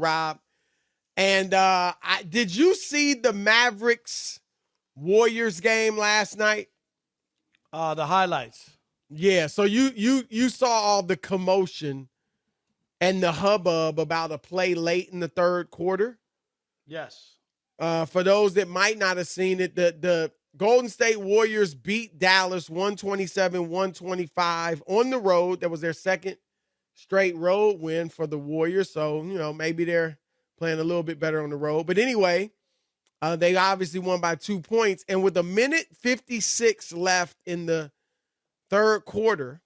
Rob. And did you see the Mavericks Warriors game last night? The highlights. Yeah, so you saw all the commotion and the hubbub about a play late in the third quarter. Yes. For those that might not have seen it, the Golden State Warriors beat Dallas 127-125 on the road. That was their second straight road win for the Warriors. So, maybe they're playing a little bit better on the road. But anyway, they obviously won by 2 points. And with 1:56 left in the third quarter,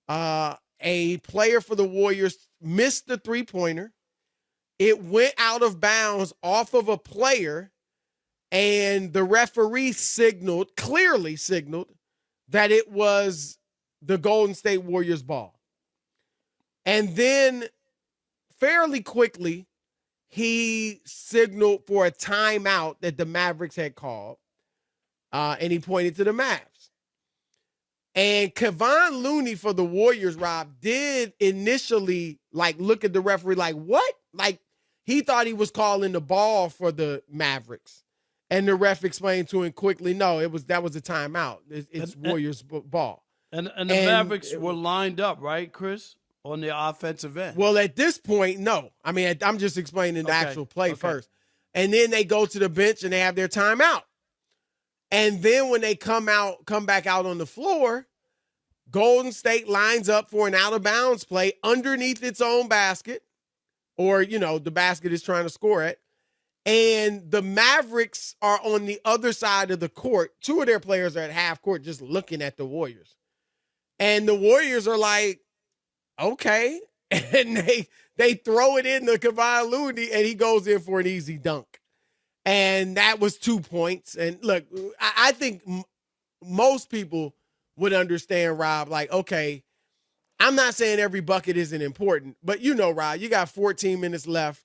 a player for the Warriors missed the three-pointer. It went out of bounds off of a player, and the referee clearly signaled that it was the Golden State Warriors ball. And then fairly quickly, he signaled for a timeout that the Mavericks had called, and he pointed to the Mavs. And Kevon Looney for the Warriors, Rob, did initially look at the referee like, what? He thought he was calling the ball for the Mavericks. And the ref explained to him quickly, no, that was a timeout. It's Warriors ball. And the Mavericks were lined up, right, Chris, on the offensive end? Well, at this point, no. I mean, I'm just explaining the actual play first. And then they go to the bench and they have their timeout. And then when they come back out on the floor, Golden State lines up for an out-of-bounds play underneath its own basket, or, the basket is trying to score it. And the Mavericks are on the other side of the court. Two of their players are at half court just looking at the Warriors. And the Warriors are like, okay. And they throw it in to Kevon Looney, and he goes in for an easy dunk. And that was 2 points. And look, I think most people would understand, Rob, okay, I'm not saying every bucket isn't important, but Rob, you got 14 minutes left.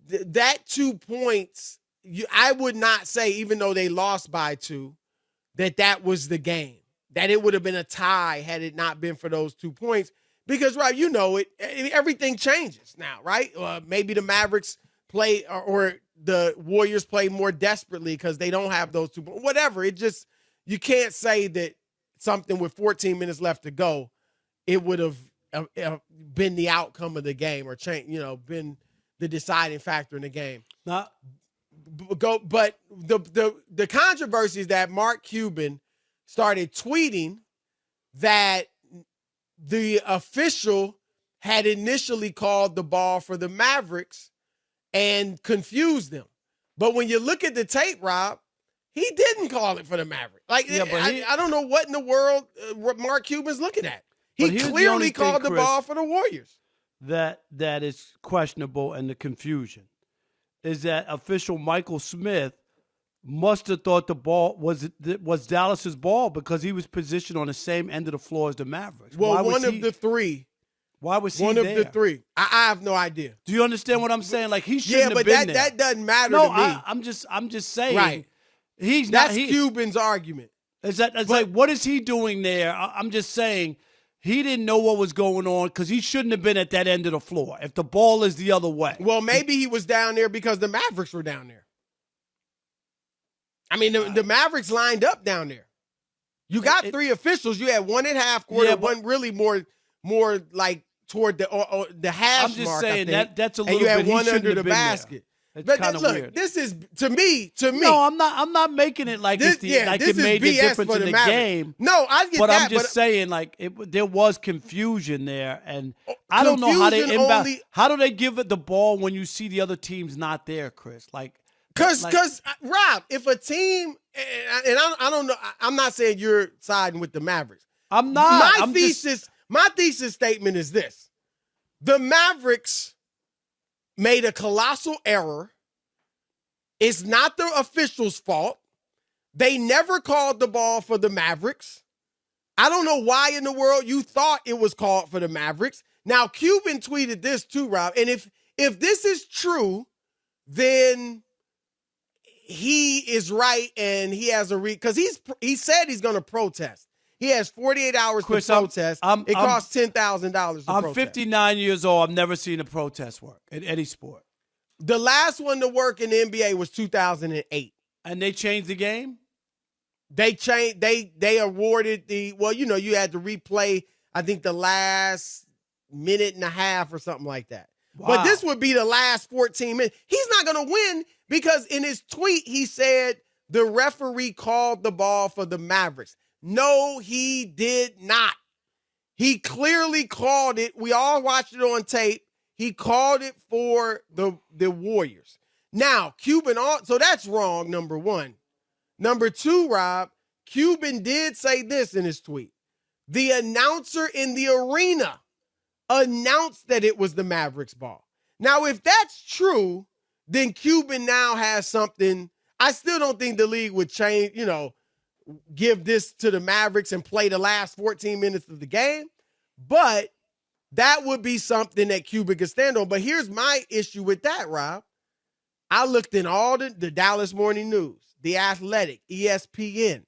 That 2 points, I would not say, even though they lost by 2, that was the game, that it would have been a tie had it not been for those 2 points. Because, Rob, everything changes now, right? Maybe the Mavericks play or the Warriors play more desperately because they don't have those 2 points. Whatever. You can't say that something with 14 minutes left to go, it would have been the outcome of the game or been the deciding factor in the game. But the controversy is that Mark Cuban started tweeting that the official had initially called the ball for the Mavericks and confused them. But when you look at the tape, Rob, he didn't call it for the Mavericks. I don't know what in the world Mark Cuban's looking at. He clearly called the ball for the Warriors. That is questionable, and the confusion is that official Michael Smith must have thought the ball was Dallas's ball because he was positioned on the same end of the floor as the Mavericks. Well, one of the three. Why was he one there? Of the three? I have no idea. Do you understand what I'm saying? He shouldn't have been there. That doesn't matter to me. I'm just saying. Right. That's Cuban's argument. What is he doing there? I'm just saying he didn't know what was going on because he shouldn't have been at that end of the floor if the ball is the other way. Well, maybe he was down there because the Mavericks were down there. I mean, the Mavericks lined up down there. You got three officials. You had one at half court, one really more toward the hash mark. I'm just saying that's a little bit. And you had bit. one under the basket. It's kind of weird. This is to me. No, I'm not making it like it made the difference in the game. No, I get but that. I'm just saying, there was confusion there, and I don't know how they inbound. How do they give it the ball when you see the other team's not there, Chris? Because Rob, if a team, and I don't know, I'm not saying you're siding with the Mavericks. I'm not. My thesis statement is this: the Mavericks made a colossal error. It's not the officials' fault. They never called the ball for the Mavericks. I don't know why in the world you thought it was called for the Mavericks. Now, Cuban tweeted this too, Rob. And if this is true, then he is right and he has because he said he's going to protest. He has 48 hours Chris, to protest. It costs $10,000 to protest. I'm 59 years old. I've never seen a protest work in any sport. The last one to work in the NBA was 2008. And they changed the game? They changed. They awarded you had to replay, I think, the last minute and a half or something like that. Wow. But this would be the last 14 minutes. He's not going to win because in his tweet, he said the referee called the ball for the Mavericks. No, he did not. He clearly called it. We all watched it on tape. He called it for the Warriors. Now, Cuban, so that's wrong, number one. Number two, Rob, Cuban did say this in his tweet. The announcer in the arena announced that it was the Mavericks ball. Now, if that's true, then Cuban now has something. I still don't think the league would change, give this to the Mavericks and play the last 14 minutes of the game. But that would be something that Cuban could stand on. But here's my issue with that, Rob. I looked in all the Dallas Morning News, The Athletic, ESPN.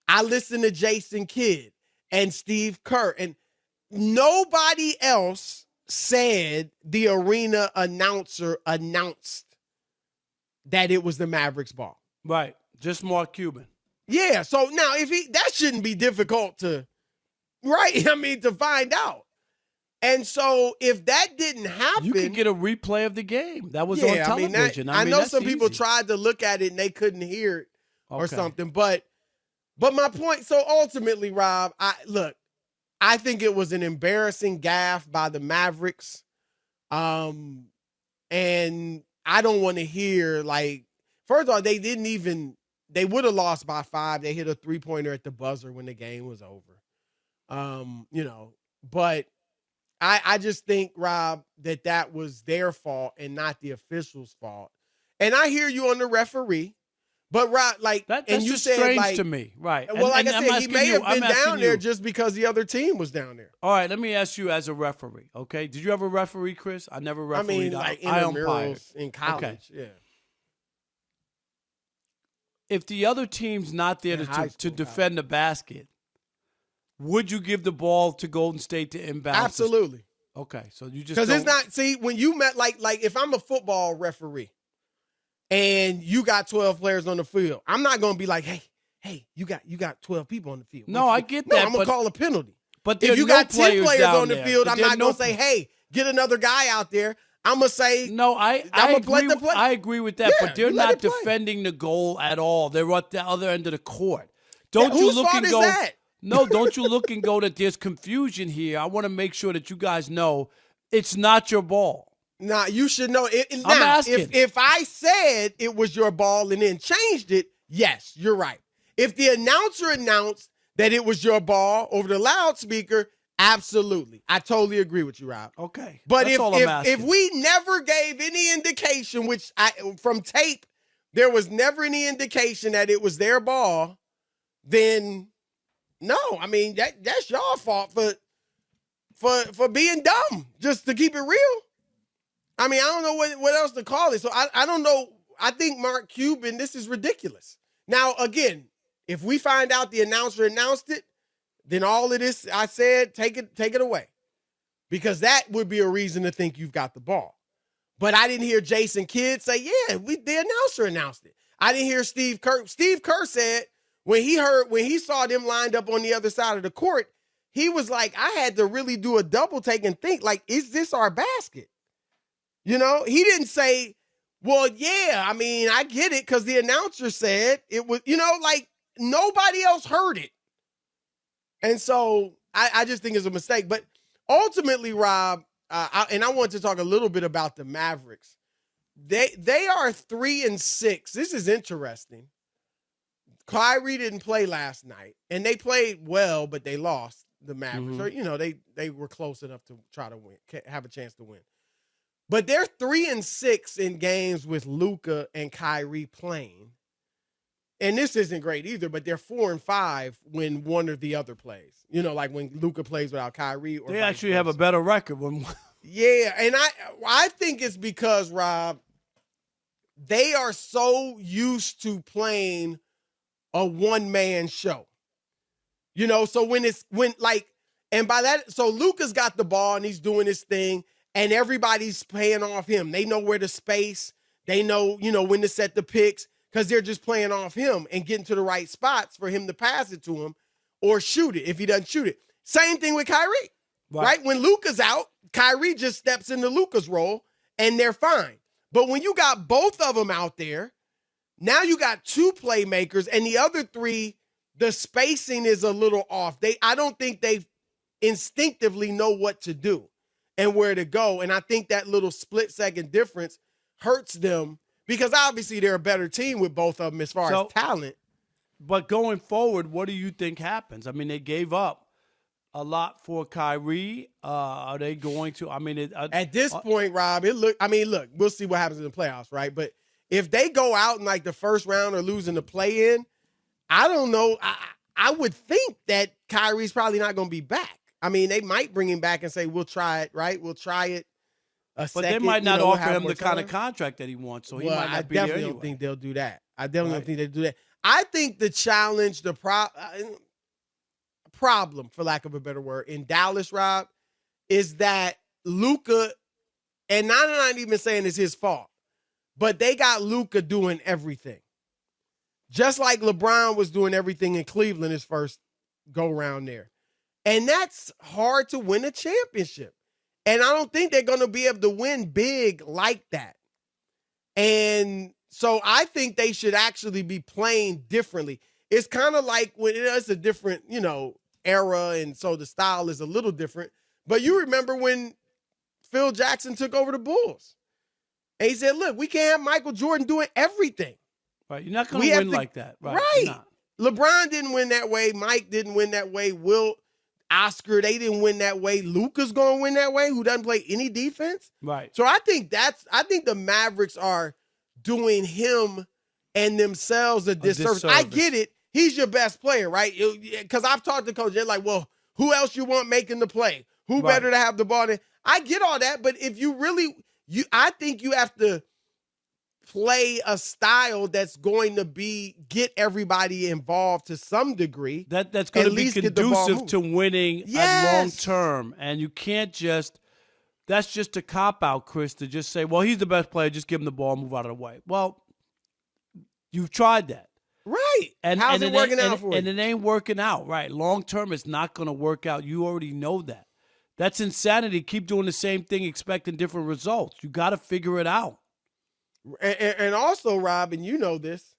I listened to Jason Kidd and Steve Kerr, and nobody else said the arena announcer announced that it was the Mavericks ball. Right. Just Mark Cuban. Yeah. So now that shouldn't be difficult to find out. And so if that didn't happen, you could get a replay of the game. That was on television. I know some people tried to look at it and they couldn't hear it or something. But my point, so ultimately, Rob, I think it was an embarrassing gaffe by the Mavericks. And I don't want to hear, first of all, they would have lost by 5. They hit a 3-pointer at the buzzer when the game was over. But I just think, Rob, that was their fault and not the officials' fault. And I hear you on the referee, but Rob, that's and you just said strange to me, right? Well, I said, he may have been down there just because the other team was down there. All right, let me ask you as a referee, okay? Did you ever referee, Chris? I never refereed. I umpired in college. Okay. Yeah. If the other team's not there to defend the basket, would you give the ball to Golden State to inbound? Absolutely. Okay, so you just because it's not. See, when you met like if I'm a football referee, and you got 12 players on the field, I'm not going to be like, hey, you got 12 people on the field. No, I get that. No, I'm going to call a penalty. But if you got 10 players on the field, I'm not going to say, hey, get another guy out there. I'm going to say, no, I agree with that, but they're not defending the goal at all. They're at the other end of the court. Don't you look and go? No, don't you look and go that there's confusion here. I want to make sure that you guys know it's not your ball. Nah, you should know. I'm asking. If I said it was your ball and then changed it, yes, you're right. If the announcer announced that it was your ball over the loudspeaker, absolutely. I totally agree with you, Rob. Okay. But if we never gave any indication, from tape, there was never any indication that it was their ball, then no. I mean, that's your fault for being dumb, just to keep it real. I mean, I don't know what else to call it. So I don't know. I think Mark Cuban, this is ridiculous. Now, again, if we find out the announcer announced it, then all of this I said, take it away. Because that would be a reason to think you've got the ball. But I didn't hear Jason Kidd say, yeah, the announcer announced it. I didn't hear Steve Kerr. Steve Kerr said when he saw them lined up on the other side of the court, he was like, I had to really do a double take and think, like, is this our basket? You know, he didn't say, well, yeah, I mean, I get it because the announcer said it was, like nobody else heard it. And so I just think it's a mistake. But ultimately, Rob, I want to talk a little bit about the Mavericks. They are 3-6. This is interesting. Kyrie didn't play last night, and they played well, but they lost the Mavericks. Mm-hmm. Or, they were close enough to try to win, have a chance to win. But they're 3-6 in games with Luka and Kyrie playing. And this isn't great either, but they're 4-5 when one or the other plays. Like when Luka plays without Kyrie. Or they actually have a better record. Yeah, and I think it's because, Rob, they are so used to playing a one-man show. So and by that, so Luka's got the ball and he's doing his thing, and everybody's playing off him. They know where to space. They know, when to set the picks because they're just playing off him and getting to the right spots for him to pass it to him or shoot it if he doesn't shoot it. Same thing with Kyrie, right? When Luka's out, Kyrie just steps into Luka's role and they're fine. But when you got both of them out there, now you got two playmakers and the other three, the spacing is a little off. I don't think they instinctively know what to do and where to go. And I think that little split-second difference hurts them because obviously they're a better team with both of them as far as talent. But going forward, what do you think happens? I mean, they gave up a lot for Kyrie. Are they going to? I mean, at this point, Rob, look, we'll see what happens in the playoffs, right? But if they go out in like the first round or losing the play-in, I don't know. I would think that Kyrie's probably not going to be back. I mean, they might bring him back and say, we'll try it, right? We'll try it a second. But they might not offer him the kind of contract that he wants, so he might not be there anyway. I definitely don't think they'll do that. I definitely don't think they'll do that. I think the challenge, the problem, for lack of a better word, in Dallas, Rob, is that Luka, and I'm not even saying it's his fault, but they got Luka doing everything. Just like LeBron was doing everything in Cleveland his first go-round there. And that's hard to win a championship. And I don't think they're going to be able to win big like that. And so I think they should actually be playing differently. It's kind of like when it's a different, era, and so the style is a little different. But you remember when Phil Jackson took over the Bulls. And he said, look, we can't have Michael Jordan doing everything. Right, you're not going to win like that. Right. LeBron didn't win that way. Mike didn't win that way. Oscar, they didn't win that way. Luka's going to win that way, who doesn't play any defense. Right. So I think the Mavericks are doing him and themselves a disservice. I get it. He's your best player, right? Because I've talked to coaches. They're like, well, who else you want making the play? Who better to have the ball than? I get all that, but if you really, I think you have to play a style that's going to get everybody involved to some degree. That's going to be conducive to winning long term. And you can't that's just a cop-out, Chris, to just say, well, he's the best player, just give him the ball, move out of the way. Well, you've tried that. Right. How's it working out for you? And it ain't working out, right? Long term, it's not going to work out. You already know that. That's insanity. Keep doing the same thing, expecting different results. You got to figure it out. And also, Rob, and you know this,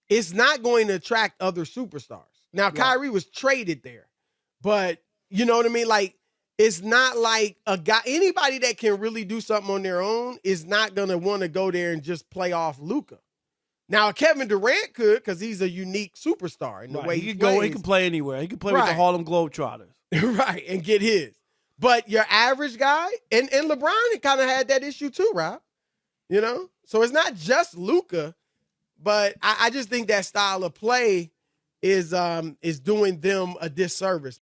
it's not going to attract other superstars. Now, Kyrie was traded there, but you know what I mean? Like, it's not like anybody that can really do something on their own is not going to want to go there and just play off Luka. Now, Kevin Durant could because he's a unique superstar in the way he plays. He can play anywhere. He can play with the Harlem Globetrotters. Right, and get his. But your average guy, and LeBron kind of had that issue too, Rob. So it's not just Luka, but I just think that style of play is doing them a disservice.